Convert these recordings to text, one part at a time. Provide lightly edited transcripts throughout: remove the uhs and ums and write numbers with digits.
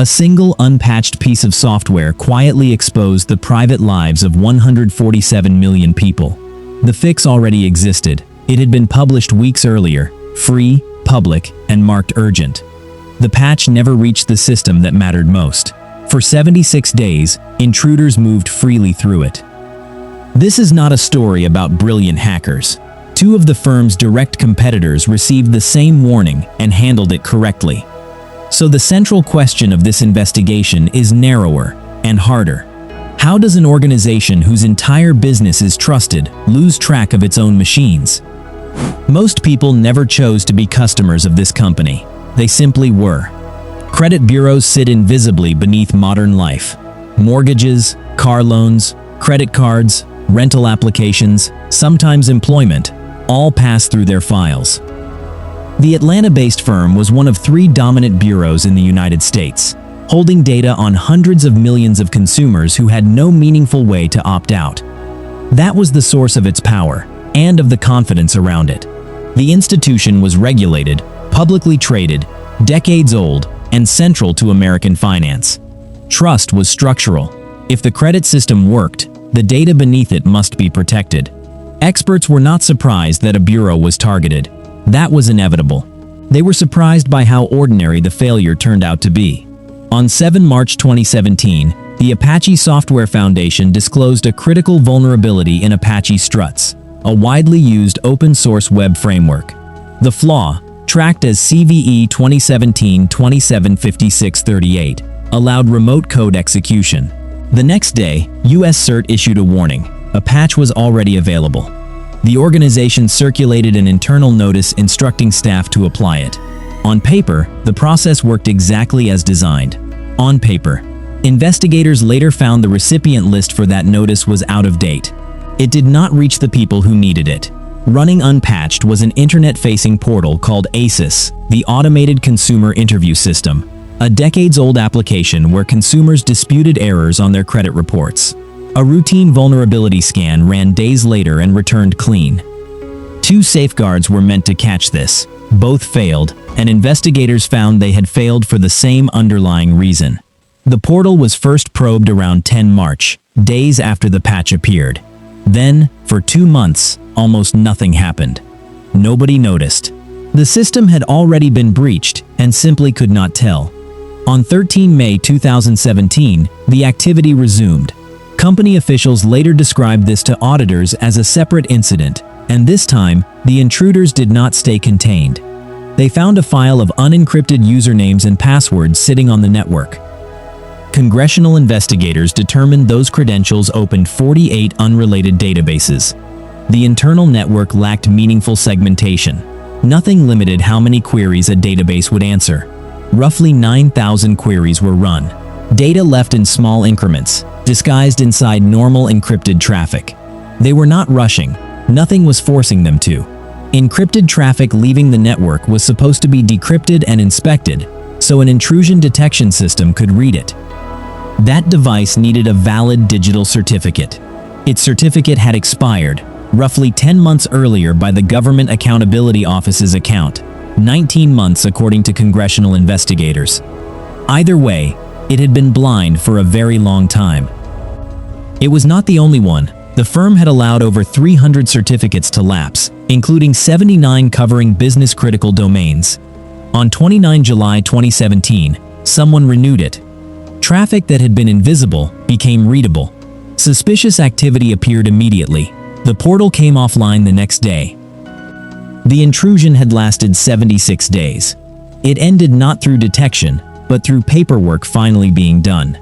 A single unpatched piece of software quietly exposed the private lives of 147 million people. The fix already existed. It had been published weeks earlier, free, public, and marked urgent. The patch never reached the system that mattered most. For 76 days, intruders moved freely through it. This is not a story about brilliant hackers. Two of the firm's direct competitors received the same warning and handled it correctly. So the central question of this investigation is narrower and harder. How does an organization whose entire business is trusted lose track of its own machines? Most people never chose to be customers of this company. They simply were. Credit bureaus sit invisibly beneath modern life. Mortgages, car loans, credit cards, rental applications, sometimes employment, all pass through their files. The Atlanta-based firm was one of 3 dominant bureaus in the United States, holding data on hundreds of millions of consumers who had no meaningful way to opt out. That was the source of its power, and of the confidence around it. The institution was regulated, publicly traded, decades old, and central to American finance. Trust was structural. If the credit system worked, the data beneath it must be protected. Experts were not surprised that a bureau was targeted. That was inevitable. They were surprised by how ordinary the failure turned out to be. On 7 March 2017, the Apache Software Foundation disclosed a critical vulnerability in Apache Struts, a widely used open-source web framework. The Flaw, tracked as CVE 2017-275638, allowed remote code execution. The next day, US CERT issued a warning. A patch was already available. The organization circulated an internal notice instructing staff to apply it. On paper, the process worked exactly as designed. On paper. Investigators later found the recipient list for that notice was out of date. It did not reach the people who needed it. Running unpatched was an internet-facing portal called ACES, the Automated Consumer Interview System, a decades-old application where consumers disputed errors on their credit reports. A routine vulnerability scan ran days later and returned clean. 2 safeguards were meant to catch this. Both failed, and investigators found they had failed for the same underlying reason. The portal was first probed around 10 March, days after the patch appeared. Then, for 2 months, almost nothing happened. Nobody noticed. The system had already been breached and simply could not tell. On 13 May 2017, the activity resumed. Company officials later described this to auditors as a separate incident, and this time, the intruders did not stay contained. They found a file of unencrypted usernames and passwords sitting on the network. Congressional investigators determined those credentials opened 48 unrelated databases. The internal network lacked meaningful segmentation. Nothing limited how many queries a database would answer. Roughly 9,000 queries were run. Data left in small increments, disguised inside normal encrypted traffic. They were not rushing. Nothing was forcing them to. Encrypted traffic leaving the network was supposed to be decrypted and inspected, so an intrusion detection system could read it. That device needed a valid digital certificate. Its certificate had expired, roughly 10 months earlier by the Government Accountability Office's account, 19 months according to congressional investigators. Either way, it had been blind for a very long time. It was not the only one. The firm had allowed over 300 certificates to lapse, including 79 covering business-critical domains. On 29 July 2017, someone renewed it. Traffic that had been invisible became readable. Suspicious activity appeared immediately. The portal came offline the next day. The intrusion had lasted 76 days. It ended not through detection, but through paperwork finally being done.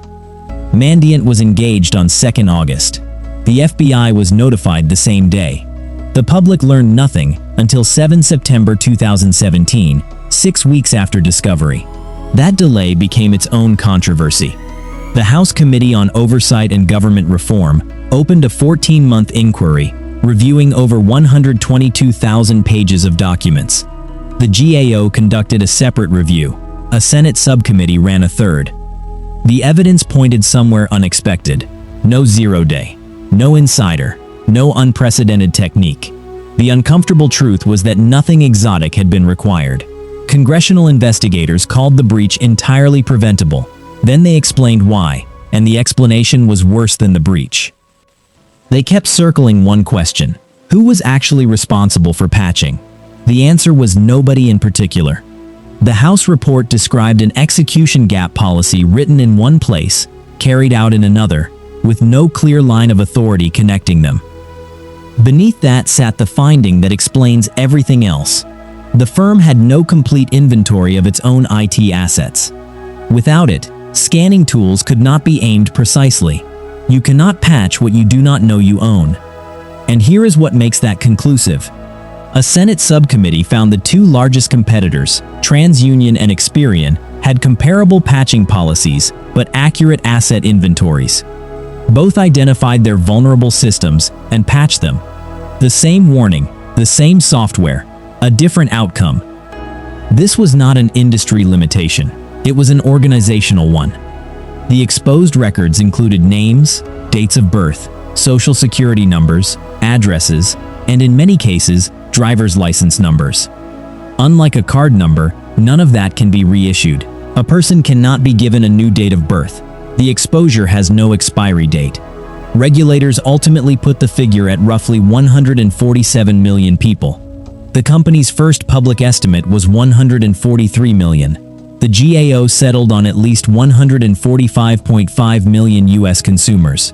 Mandiant was engaged on 2 August. The FBI was notified the same day. The public learned nothing until 7 September 2017, 6 weeks after discovery. That delay became its own controversy. The House Committee on Oversight and Government Reform opened a 14-month inquiry, reviewing over 122,000 pages of documents. The GAO conducted a separate review. A Senate subcommittee ran a third. The evidence pointed somewhere unexpected. No zero-day. No insider. No unprecedented technique. The uncomfortable truth was that nothing exotic had been required. Congressional investigators called the breach entirely preventable. Then they explained why, and the explanation was worse than the breach. They kept circling one question: who was actually responsible for patching? The answer was nobody in particular. The House report described an execution gap policy written in one place, carried out in another, with no clear line of authority connecting them. Beneath that sat the finding that explains everything else. The firm had no complete inventory of its own IT assets. Without it, scanning tools could not be aimed precisely. You cannot patch what you do not know you own. And here is what makes that conclusive. A Senate subcommittee found the two largest competitors, TransUnion and Experian, had comparable patching policies but accurate asset inventories. Both identified their vulnerable systems and patched them. The same warning, the same software, a different outcome. This was not an industry limitation. It was an organizational one. The exposed records included names, dates of birth, social security numbers, addresses, and in many cases, driver's license numbers. Unlike a card number, none of that can be reissued. A person cannot be given a new date of birth. The exposure has no expiry date. Regulators ultimately put the figure at roughly 147 million people. The company's first public estimate was 143 million. The GAO settled on at least 145.5 million US consumers.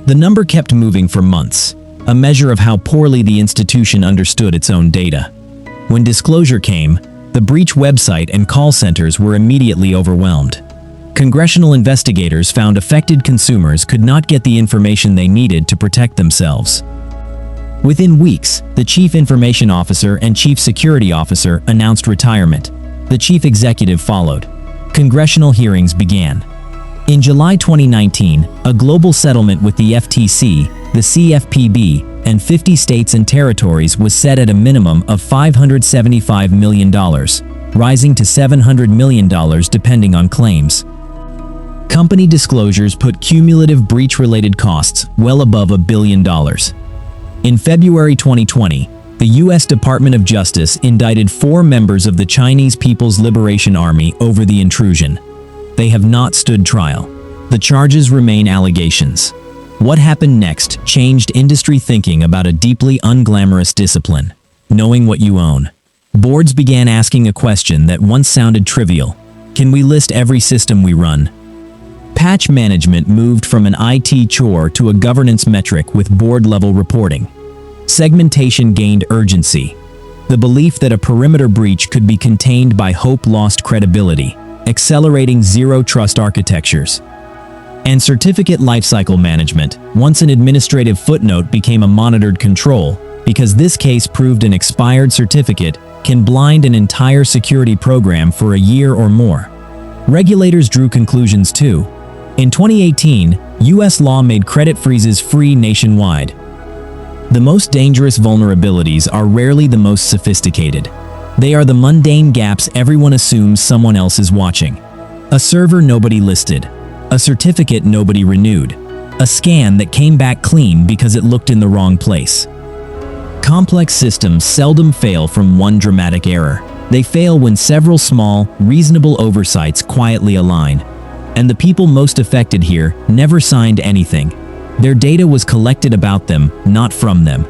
The number kept moving for months, a measure of how poorly the institution understood its own data. When disclosure came, the breach website and call centers were immediately overwhelmed. Congressional investigators found affected consumers could not get the information they needed to protect themselves. Within weeks, the Chief Information Officer and Chief Security Officer announced retirement. The Chief Executive followed. Congressional hearings began. In July 2019, a global settlement with the FTC, the CFPB, and 50 states and territories was set at a minimum of $575 million, rising to $700 million depending on claims. Company disclosures put cumulative breach-related costs well above $1 billion. In February 2020, the U.S. Department of Justice indicted 4 members of the Chinese People's Liberation Army over the intrusion. They have not stood trial. The charges remain allegations. What happened next changed industry thinking about a deeply unglamorous discipline: knowing what you own. Boards began asking a question that once sounded trivial: can we list every system we run? Patch management moved from an IT chore to a governance metric with board-level reporting. Segmentation gained urgency. The belief that a perimeter breach could be contained by hope lost credibility, accelerating zero-trust architectures. And certificate lifecycle management, once an administrative footnote, became a monitored control, because this case proved an expired certificate can blind an entire security program for a year or more. Regulators drew conclusions too. In 2018, US law made credit freezes free nationwide. The most dangerous vulnerabilities are rarely the most sophisticated. They are the mundane gaps everyone assumes someone else is watching. A server nobody listed. A certificate nobody renewed. A scan that came back clean because it looked in the wrong place. Complex systems seldom fail from one dramatic error. They fail when several small, reasonable oversights quietly align. And the people most affected here never signed anything. Their data was collected about them, not from them.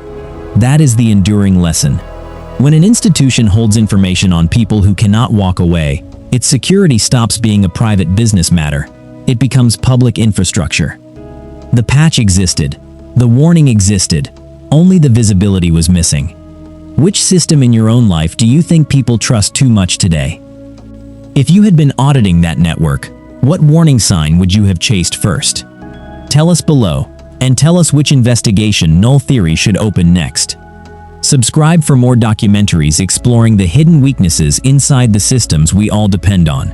That is the enduring lesson. When an institution holds information on people who cannot walk away, its security stops being a private business matter. It becomes public infrastructure. The patch existed. The warning existed. Only the visibility was missing. Which system in your own life do you think people trust too much today? If you had been auditing that network, what warning sign would you have chased first? Tell us below, and tell us which investigation Null Theory should open next. Subscribe for more documentaries exploring the hidden weaknesses inside the systems we all depend on.